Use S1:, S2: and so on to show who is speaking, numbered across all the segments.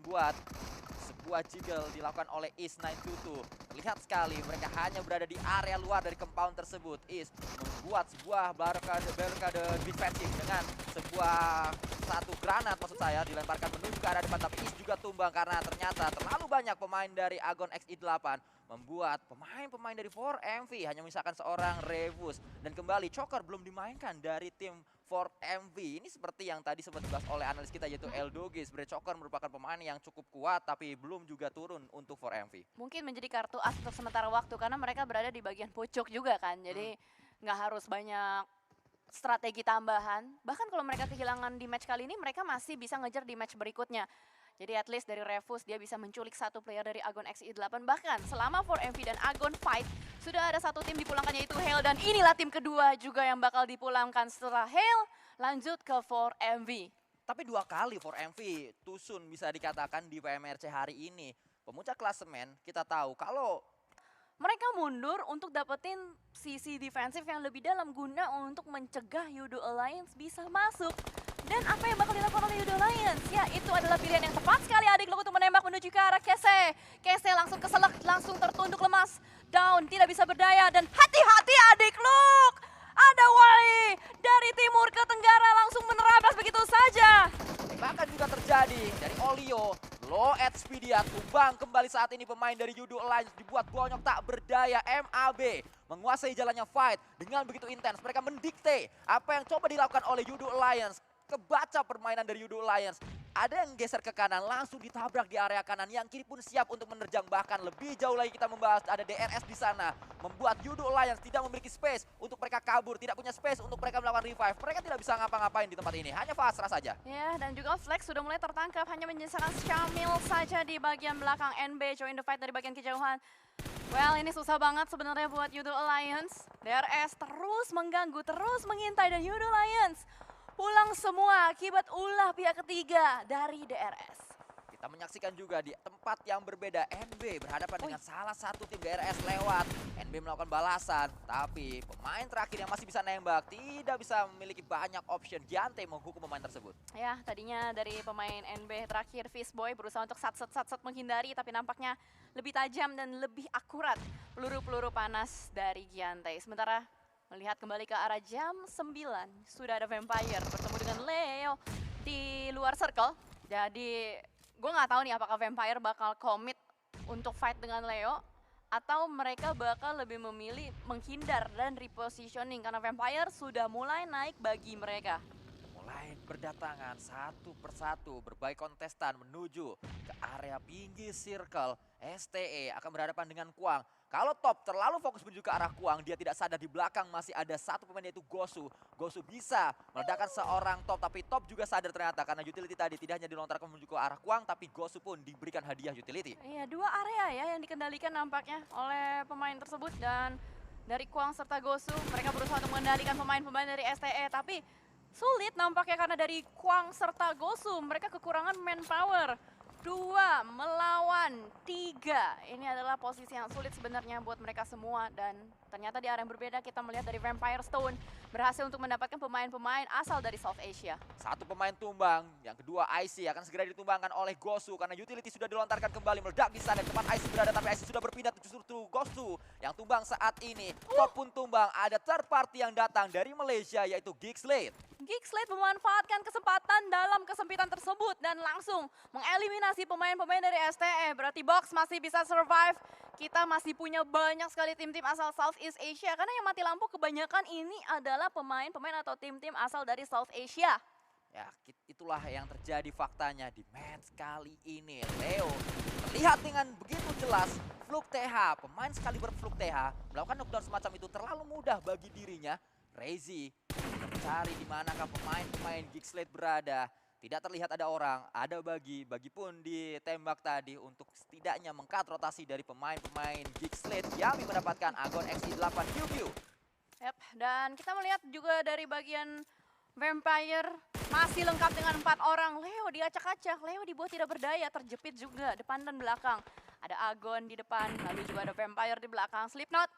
S1: membuat sebuah jiggle dilakukan oleh East 922. Terlihat sekali mereka hanya berada di area luar dari compound tersebut. East membuat sebuah barricade defensif dengan sebuah satu granat maksud saya dilemparkan menuju ke arah depan, tapi East juga tumbang karena ternyata terlalu banyak pemain dari Agon XI8 membuat pemain-pemain dari 4MV hanya menyisakan seorang Revus. Dan kembali Choker belum dimainkan dari tim 4MV. Ini seperti yang tadi sempat dibahas oleh analis kita yaitu Eldoge. Sebenarnya Choker merupakan pemain yang cukup kuat tapi belum juga turun untuk 4MV.
S2: Mungkin menjadi kartu as untuk sementara waktu karena mereka berada di bagian pucuk juga kan. Jadi nggak harus banyak strategi tambahan. Bahkan kalau mereka kehilangan di match kali ini, mereka masih bisa ngejar di match berikutnya. Jadi at least dari Revus dia bisa menculik satu player dari Agon XI8. Bahkan selama 4MV dan Agon fight, sudah ada satu tim dipulangkan yaitu Hale. Dan inilah tim kedua juga yang bakal dipulangkan setelah Hale lanjut ke 4MV.
S1: Tapi 2 kali 4MV Tusun bisa dikatakan di PMRC hari ini. Pemuncak klasemen kita tahu kalau
S2: Mereka mundur untuk dapetin sisi defensif yang lebih dalam guna untuk mencegah Yudo Alliance bisa masuk. Dan apa yang bakal dilakukan oleh Yudo Alliance? Ya, itu adalah pilihan yang tepat sekali Adik Luke untuk menembak menuju ke arah Kese. Kese langsung keselak, langsung tertunduk lemas. Down, tidak bisa berdaya dan hati-hati Adik Luke! Ada Wali dari timur ke tenggara langsung menerabas begitu saja.
S1: bahkan juga terjadi dari Olio. Low at Speedia tumbang kembali saat ini pemain dari Yudo Alliance dibuat bonyok tak berdaya. MAB menguasai jalannya fight dengan begitu intens. Mereka mendikte apa yang coba dilakukan oleh Yudo Alliance. Kebaca permainan dari Yudo Alliance. Ada yang geser ke kanan, langsung ditabrak di area kanan. Yang kiri pun siap untuk menerjang. Bahkan lebih jauh lagi kita membahas ada DRS di sana. Membuat Yudo Alliance tidak memiliki space untuk mereka kabur. Tidak punya space untuk mereka melakukan revive. Mereka tidak bisa ngapa-ngapain di tempat ini. Hanya pasrah saja.
S2: Ya, dan juga Flex sudah mulai tertangkap. Hanya menyisakan Syamil saja di bagian belakang. NB join the fight dari bagian kejauhan. Well, ini susah banget sebenarnya buat Yudo Alliance. DRS terus mengganggu, terus mengintai. Dan Yudo Alliance pulang semua akibat ulah pihak ketiga dari DRS.
S1: Kita menyaksikan juga di tempat yang berbeda. NB berhadapan dengan salah satu tim DRS lewat. NB melakukan balasan. Tapi pemain terakhir yang masih bisa nembak tidak bisa memiliki banyak option. Giante menghukum pemain tersebut.
S2: Ya, tadinya dari pemain NB terakhir Fishboy berusaha untuk sat-sat menghindari. Tapi nampaknya lebih tajam dan lebih akurat peluru-peluru panas dari Giante. Sementara melihat kembali ke arah jam 9, sudah ada Vampire bertemu dengan Leo di luar circle. Jadi gue nggak tahu nih apakah Vampire bakal commit untuk fight dengan Leo atau mereka bakal lebih memilih menghindar dan repositioning karena Vampire sudah mulai naik bagi mereka.
S1: Mulai berdatangan satu persatu berbagai kontestan menuju ke area pinggir circle. STE akan berhadapan dengan Kuang. Kalau top terlalu fokus menuju ke arah Kuang, dia tidak sadar di belakang masih ada satu pemain yaitu Gosu. Gosu bisa meledakkan seorang top, tapi top juga sadar ternyata karena utility tadi tidak hanya dilontarkan menuju ke arah Kuang, tapi Gosu pun diberikan hadiah utility.
S2: Iya, 2 area ya yang dikendalikan nampaknya oleh pemain tersebut dan dari Kuang serta Gosu mereka berusaha untuk mengendalikan pemain-pemain dari STE tapi sulit nampaknya karena dari Kuang serta Gosu mereka kekurangan manpower. 2 melawan 3. Ini adalah posisi yang sulit sebenarnya buat mereka semua dan ternyata di area yang berbeda kita melihat dari Vampire Stone berhasil untuk mendapatkan pemain-pemain asal dari South Asia.
S1: Satu pemain tumbang, yang kedua IC akan segera ditumbangkan oleh Gosu karena utility sudah dilontarkan kembali meledak di sana tempat IC berada, tapi IC sudah berpindah justru Gosu yang tumbang saat ini. Top pun tumbang, ada third party yang datang dari Malaysia yaitu Geekslate.
S2: Geekslate memanfaatkan kesempatan dalam kesempitan tersebut dan langsung mengeliminasi pemain-pemain dari STE. Berarti Box masih bisa survive. Kita masih punya banyak sekali tim-tim asal Southeast Asia karena yang mati lampu kebanyakan ini adalah pemain-pemain atau tim-tim asal dari South Asia.
S1: Ya, itulah yang terjadi faktanya di match kali ini. Leo terlihat dengan begitu jelas Fluke TH, pemain sekali berfluke TH, melakukan knockdown semacam itu terlalu mudah bagi dirinya. Reizi mencari di manakah pemain-pemain Geekslate berada. Tidak terlihat ada orang, ada bagi pun ditembak tadi untuk setidaknya mengkat rotasi dari pemain-pemain Geekslate. Yami mendapatkan Agon XI8 QQ.
S2: Yap, dan kita melihat juga dari bagian Vampire masih lengkap dengan 4 orang. Leo diacak-acak, Leo dibuat tidak berdaya, terjepit juga depan dan belakang. Ada Agon di depan, lalu juga ada Vampire di belakang. Slipknot,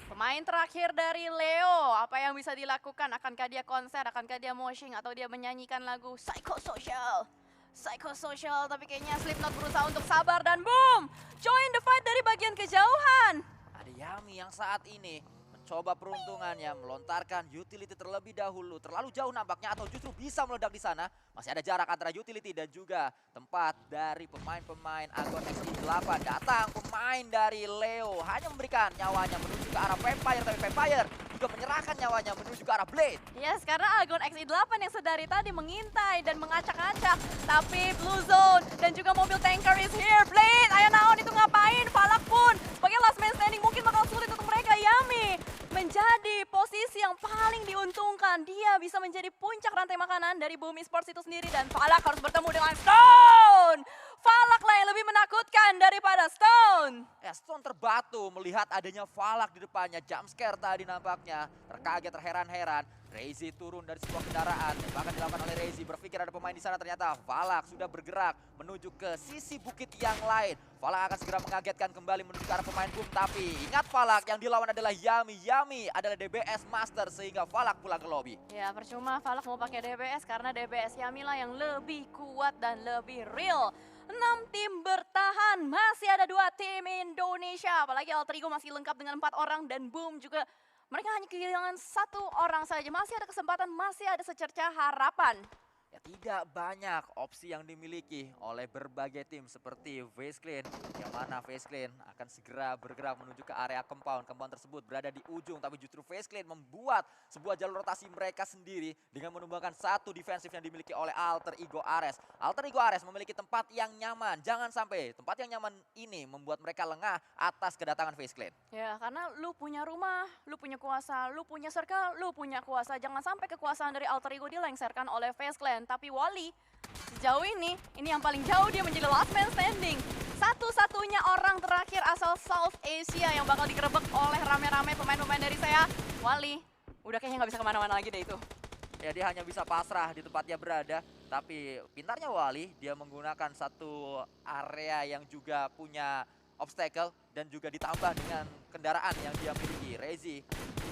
S2: pemain terakhir dari Leo, apa yang bisa dilakukan? Akankah dia konser, akankah dia moshing, atau dia menyanyikan lagu Psychosocial? psychosocial, tapi kayaknya Slipknot berusaha untuk sabar dan boom! Join the fight dari bagian kejauhan.
S1: Ada Yami yang saat ini mencoba peruntungannya, melontarkan utility terlebih dahulu. Terlalu jauh nampaknya atau justru bisa meledak di sana. Masih ada jarak antara utility dan juga tempat dari pemain-pemain Agon XI8. Datang pemain dari Leo, hanya memberikan nyawanya menuju ke arah Vampire, tapi Vampire juga menyerahkan nyawanya menuju ke arah Blade.
S2: Yes, karena Agon XI8 yang sedari tadi mengintai dan mengacak-acak. Tapi Blue Zone dan juga mobil tanker is here. Blade, ayo naon itu ngapain? Falak pun sebagai last man standing mungkin bakal sulit untuk mereka. Yami menjadi posisi yang paling diuntungkan. Dia bisa menjadi puncak rantai makanan dari Boom Esports itu sendiri. Dan Falak harus bertemu dengan Stone. Falak lah yang lebih menakutkan daripada Stone.
S1: Ya, Stone terbatu melihat adanya Falak di depannya. Jump scare tadi nampaknya. Terkaget, terheran-heran. Reizi turun dari sebuah kendaraan. Bahkan dilakukan oleh Reizi. Berpikir ada pemain di sana, ternyata Falak sudah bergerak menuju ke sisi bukit yang lain. Falak akan segera mengagetkan kembali menuju ke arah pemain Boom. Tapi ingat Falak, yang dilawan adalah Yami. Yami adalah DBS Master sehingga Falak pulang ke lobby.
S2: Ya percuma Falak mau pakai DBS karena DBS Yami lah yang lebih kuat dan lebih real. 6 tim bertahan, masih ada 2 tim Indonesia. Apalagi Alter Ego masih lengkap dengan 4 orang dan Boom juga mereka hanya kehilangan 1 orang saja. Masih ada kesempatan, masih ada secercah harapan.
S1: Ya, tidak banyak opsi yang dimiliki oleh berbagai tim seperti FaZe Clan, yang mana FaZe Clan akan segera bergerak menuju ke area compound. Compound tersebut berada di ujung, tapi justru FaZe Clan membuat sebuah jalur rotasi mereka sendiri dengan menumbangkan 1 defensif yang dimiliki oleh Alter Ego Ares. Alter Ego Ares memiliki tempat yang nyaman. Jangan sampai tempat yang nyaman ini membuat mereka lengah atas kedatangan FaZe Clan.
S2: Ya karena lu punya rumah, lu punya kuasa, lu punya circle, lu punya kuasa. Jangan sampai kekuasaan dari Alter Ego dilengserkan oleh FaZe Clan. Tapi Wally sejauh ini yang paling jauh dia menjadi last man standing. Satu-satunya orang terakhir asal South Asia yang bakal digerebek oleh rame-rame pemain-pemain dari saya. Wally, udah kayaknya nggak bisa kemana-mana lagi deh itu.
S1: Ya, dia hanya bisa pasrah di tempat dia berada. Tapi pintarnya Wally, dia menggunakan satu area yang juga punya obstacle dan juga ditambah dengan kendaraan yang dia miliki. Reizi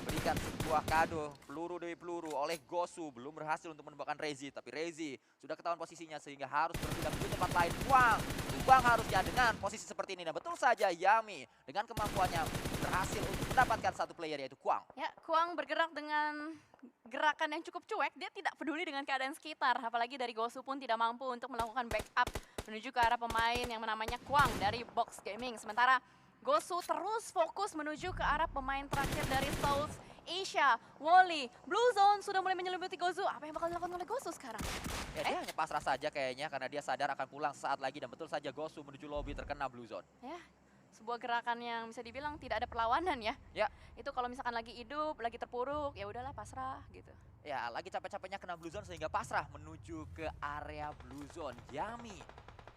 S1: diberikan sebuah kado peluru demi peluru oleh Gosu, belum berhasil untuk menembakkan Reizi, tapi Reizi sudah ketahuan posisinya sehingga harus berpindah ke tempat lain. Kuang harusnya dengan posisi seperti ini. Nah, betul saja Yami dengan kemampuannya berhasil untuk mendapatkan 1 player yaitu Kuang.
S2: Ya, Kuang bergerak dengan gerakan yang cukup cuek, dia tidak peduli dengan keadaan sekitar. Apalagi dari Gosu pun tidak mampu untuk melakukan backup menuju ke arah pemain yang namanya Kuang dari Box Gaming. Sementara Gosu terus fokus menuju ke arah pemain terakhir dari South Asia, Wally. Blue Zone sudah mulai menyelimuti Gosu. Apa yang bakal dilakukan oleh Gosu sekarang?
S1: Ya, dia hanya pasrah saja kayaknya karena dia sadar akan pulang saat lagi. Dan betul saja Gosu menuju lobby terkena Blue Zone.
S2: Ya, sebuah gerakan yang bisa dibilang tidak ada perlawanan ya.
S1: Ya.
S2: Itu kalau misalkan lagi hidup, lagi terpuruk, ya udahlah pasrah gitu.
S1: Ya, lagi capek-capeknya kena Blue Zone sehingga pasrah menuju ke area Blue Zone. Yami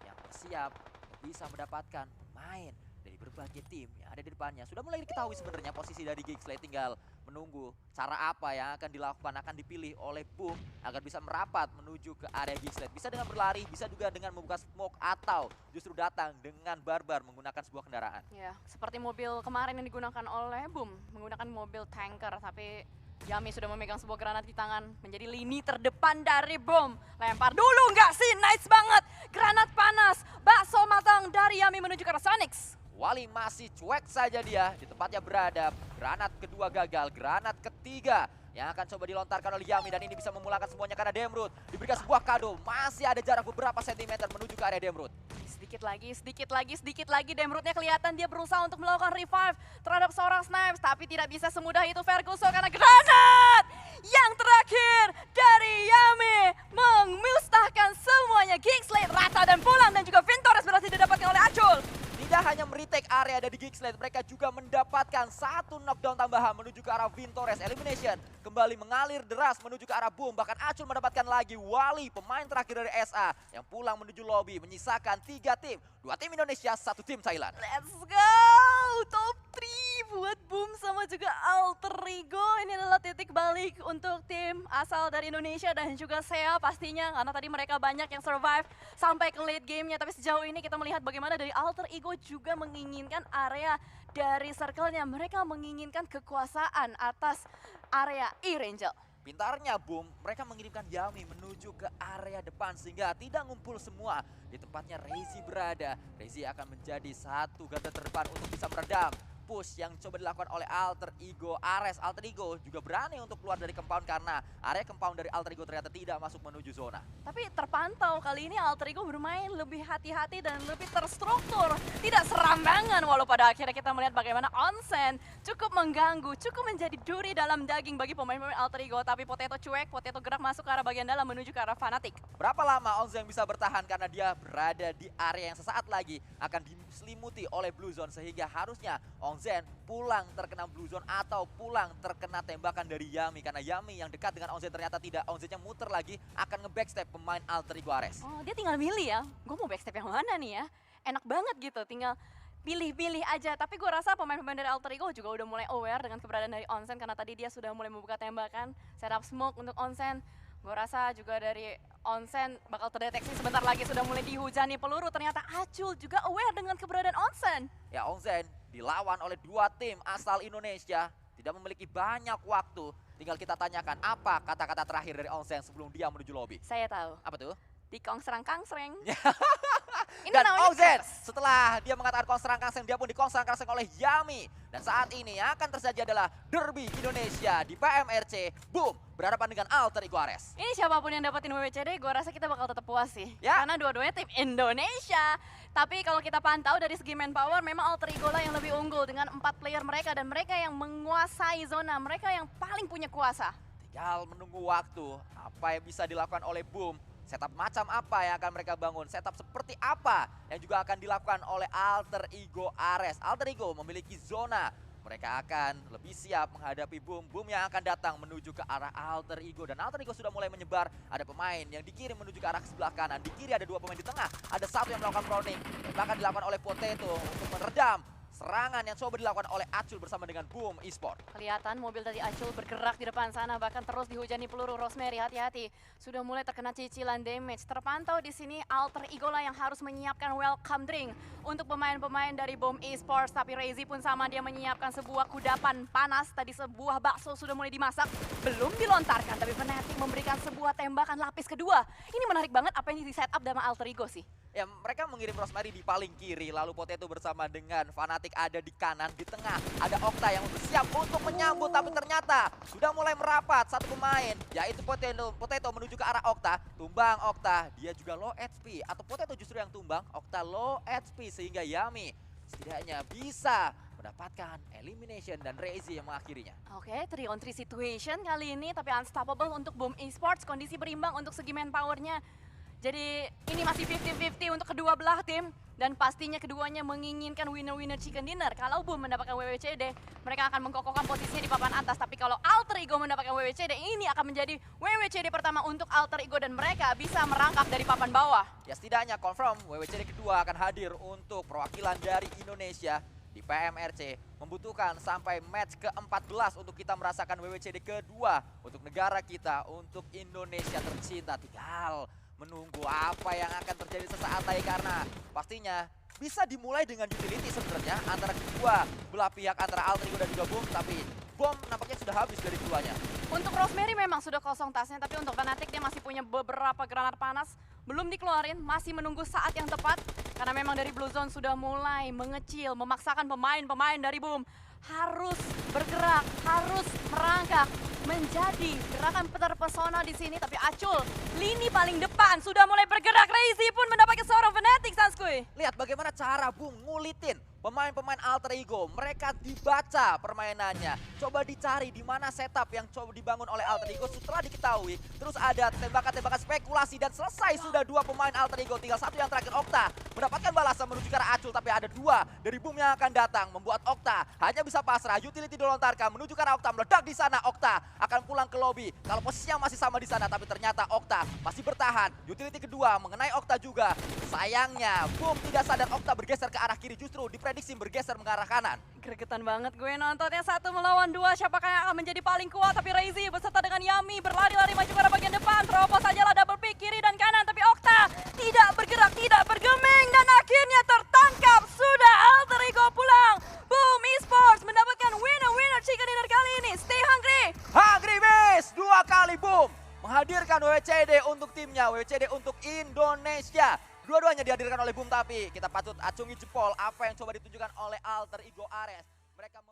S1: yang bersiap bisa mendapatkan pemain dari berbagai tim yang ada di depannya. Sudah mulai diketahui sebenarnya posisi dari Geekslate, tinggal menunggu cara apa yang akan dilakukan, akan dipilih oleh Boom agar bisa merapat menuju ke area Geekslate. Bisa dengan berlari, bisa juga dengan membuka smoke atau justru datang dengan barbar menggunakan sebuah kendaraan.
S2: Ya, seperti mobil kemarin yang digunakan oleh Boom, menggunakan mobil tanker, tapi Yami sudah memegang sebuah granat di tangan, menjadi lini terdepan dari Boom. Lempar dulu nggak sih? Nice banget. Granat panas, bakso matang dari Yami menuju ke arah Sonics.
S1: Wally masih cuek saja dia di tempatnya berada. Granat kedua gagal, granat ketiga yang akan coba dilontarkan oleh Yami. Dan ini bisa memulangkan semuanya karena Demrut diberikan sebuah kado. Masih ada jarak beberapa sentimeter menuju ke area Demrut.
S2: Sedikit lagi Demrutnya kelihatan dia berusaha untuk melakukan revive terhadap seorang Snipes. Tapi tidak bisa semudah itu Ferguson karena granat yang terakhir dari Yami memusnahkan semuanya. Geekslate rata dan pulang dan juga Vintores berhasil didapatkan oleh Acul.
S1: Tidak hanya meretake area dari Geekslate, mereka juga mendapatkan 1 knockdown tambahan menuju ke arah Vintores. Elimination kembali mengalir deras menuju ke arah Boom. Bahkan Acul mendapatkan lagi Wally, pemain terakhir dari SA yang pulang menuju lobby, menyisakan 3 tim. 2 tim Indonesia, 1 tim Thailand.
S2: Let's go! Top 3 buat Boom sama juga Alter Ego. Ini adalah titik balik untuk tim asal dari Indonesia dan juga SEA pastinya. Karena tadi mereka banyak yang survive sampai ke late game-nya. Tapi sejauh ini kita melihat bagaimana dari Alter Ego juga menginginkan area dari circle-nya. Mereka menginginkan kekuasaan atas area E-Rangel.
S1: Pintarnya Boom, mereka mengirimkan Yami menuju ke area depan sehingga tidak ngumpul semua di tempatnya Reizi berada. Reizi akan menjadi satu garda terdepan untuk bisa meredam push yang coba dilakukan oleh Alter Ego Ares. Alter Ego juga berani untuk keluar dari compound karena area compound dari Alter Ego ternyata tidak masuk menuju zona.
S2: Tapi terpantau kali ini Alter Ego bermain lebih hati-hati dan lebih terstruktur. Tidak serambangan walau pada akhirnya kita melihat bagaimana Onsen cukup mengganggu, cukup menjadi duri dalam daging bagi pemain-pemain Alter Ego. Tapi Potato cuek, Potato gerak masuk ke arah bagian dalam menuju ke arah Fnatic.
S1: Berapa lama Onsen bisa bertahan karena dia berada di area yang sesaat lagi akan diselimuti oleh Blue Zone sehingga harusnya Onsen pulang terkena Blue Zone atau pulang terkena tembakan dari Yami karena Yami yang dekat dengan Onsen ternyata tidak. Onsennya muter lagi akan nge-backstep pemain Alter Ego Ares.
S2: Oh, dia tinggal milih ya. Gue mau backstep yang mana nih ya? Enak banget gitu, tinggal pilih-pilih aja. Tapi gue rasa pemain-pemain dari Alter Ego juga udah mulai aware dengan keberadaan dari Onsen karena tadi dia sudah mulai membuka tembakan, setup smoke untuk Onsen. Gue rasa juga dari Onsen bakal terdeteksi sebentar lagi sudah mulai dihujani peluru. Ternyata Acul juga aware dengan keberadaan Onsen.
S1: Ya, Onsen dilawan oleh dua tim asal Indonesia, tidak memiliki banyak waktu. Tinggal kita tanyakan apa kata-kata terakhir dari Onsen sebelum dia menuju lobby.
S2: Saya tahu.
S1: Apa tuh?
S2: Di kongsrang-kangsreng. Ini
S1: Dan
S2: namanya
S1: Onsen
S2: curse.
S1: setelah dia mengatakan konserang-kangseng, dia pun dikonserang-kangseng oleh Yami. Dan saat ini yang akan terjadi adalah derby Indonesia di PMRC. Boom, berhadapan dengan Alter Ego Ares.
S2: Ini siapapun yang dapetin WWCD, gue rasa kita bakal tetap puas sih.
S1: Ya.
S2: Karena dua-duanya tim Indonesia. Tapi kalau kita pantau dari segi manpower, memang Alter Ego lah yang lebih unggul dengan 4 player mereka. Dan mereka yang menguasai zona, mereka yang paling punya kuasa.
S1: Tinggal menunggu waktu, apa yang bisa dilakukan oleh Boom. Setup macam apa yang akan mereka bangun, setup seperti apa yang juga akan dilakukan oleh Alter Ego Ares. Alter Ego memiliki zona, mereka akan lebih siap menghadapi Boom. Boom yang akan datang menuju ke arah Alter Ego. Dan Alter Ego sudah mulai menyebar, ada pemain yang dikirim menuju ke arah sebelah kanan. Di kiri ada 2 pemain, di tengah ada 1 yang melakukan proning. Bahkan dilakukan oleh Potato untuk meredam serangan yang coba dilakukan oleh Acul bersama dengan Boom Esport.
S2: Kelihatan mobil dari Acul bergerak di depan sana, bahkan terus dihujani peluru. Rosemary hati-hati, sudah mulai terkena cicilan damage. Terpantau di sini Alter Ego lah yang harus menyiapkan welcome drink untuk pemain-pemain dari Boom Esports. Tapi Reizi pun sama, dia menyiapkan sebuah kudapan panas. Tadi sebuah bakso sudah mulai dimasak, belum dilontarkan. Tapi Fnatic memberikan sebuah tembakan lapis kedua. Ini menarik banget apa yang di setup sama Alter Ego sih.
S1: Ya, mereka mengirim Rosemary di paling kiri, lalu Potato bersama dengan Fnatic ada di kanan, di tengah ada Okta yang bersiap untuk menyambut, tapi ternyata sudah mulai merapat satu pemain, yaitu Potato menuju ke arah Okta. Tumbang Okta, dia juga low HP, atau Potato justru yang tumbang, Okta low HP sehingga Yami setidaknya bisa mendapatkan elimination dan Reizi yang mengakhirinya.
S2: Oke, 3-on-3 situation kali ini, tapi unstoppable untuk Boom Esports. Kondisi berimbang untuk segi manpowernya. Jadi ini masih 50-50 untuk kedua belah tim. Dan pastinya keduanya menginginkan winner-winner chicken dinner. Kalau Boom mendapatkan WWCD, mereka akan mengkokohkan posisinya di papan atas. Tapi kalau Alter Ego mendapatkan WWCD, ini akan menjadi WWCD pertama untuk Alter Ego. Dan mereka bisa merangkak dari papan bawah.
S1: Ya, setidaknya confirm WWCD kedua akan hadir untuk perwakilan dari Indonesia di PMRC. Membutuhkan sampai match ke-14 untuk kita merasakan WWCD kedua untuk negara kita, untuk Indonesia tercinta. Tinggal menunggu apa yang akan terjadi sesaat lagi karena pastinya bisa dimulai dengan utility sebenarnya antara kedua belah pihak, antara Alter Ego dan juga Boom, tapi bom nampaknya sudah habis dari keduanya.
S2: Untuk Rosemary memang sudah kosong tasnya, tapi untuk Fnatic dia masih punya beberapa granat panas. Belum dikeluarin, masih menunggu saat yang tepat. Karena memang dari Blue Zone sudah mulai mengecil, memaksakan pemain-pemain dari Boom harus bergerak, harus merangkak menjadi gerakan terpesona di sini. Tapi Acul, lini paling depan sudah mulai bergerak. Reizi pun mendapatkan seorang Fnatic, Sanskui.
S1: Lihat bagaimana cara Boom ngulitin pemain-pemain Alter Ego. Mereka dibaca permainannya. Coba dicari di mana setup yang coba dibangun oleh Alter Ego setelah diketahui. Terus ada tembakan-tembakan spekulasi dan selesai sudah 2 pemain Alter Ego. Tinggal 1 yang terakhir, Okta mendapatkan balasan menuju ke arah Acul. Tapi ada 2 dari Boom yang akan datang membuat Okta hanya bisa pasrah. Utility dilontarkan menuju ke arah Okta, meledak di sana. Okta akan pulang ke lobby. Kalau posisinya masih sama di sana, tapi ternyata Okta masih bertahan. Utility kedua mengenai Okta juga. Sayangnya Boom tidak sadar Okta bergeser ke arah kiri, justru diprediksi bergeser mengarah kanan.
S2: Gregetan banget gue nontonnya, 1 melawan 2. Siapakah yang akan menjadi paling kuat? Tapi Reizi beserta dengan Yami berlari-lari maju ke arah bagian depan. Terobos sajalah double pick kiri dan kanan. Tapi Okta tidak bergerak, tidak bergeming. Dan akhirnya tertangkap. Sudah Alter Ego pulang. Boom Esports mendapatkan winner-winner chicken dinner kali ini. Stay hungry.
S1: Hungry Beast 2 kali Indonesia. Dua-duanya dihadirkan oleh Boom, tapi kita patut acungi jempol apa yang coba ditunjukkan oleh Alter Ego Ares. Mereka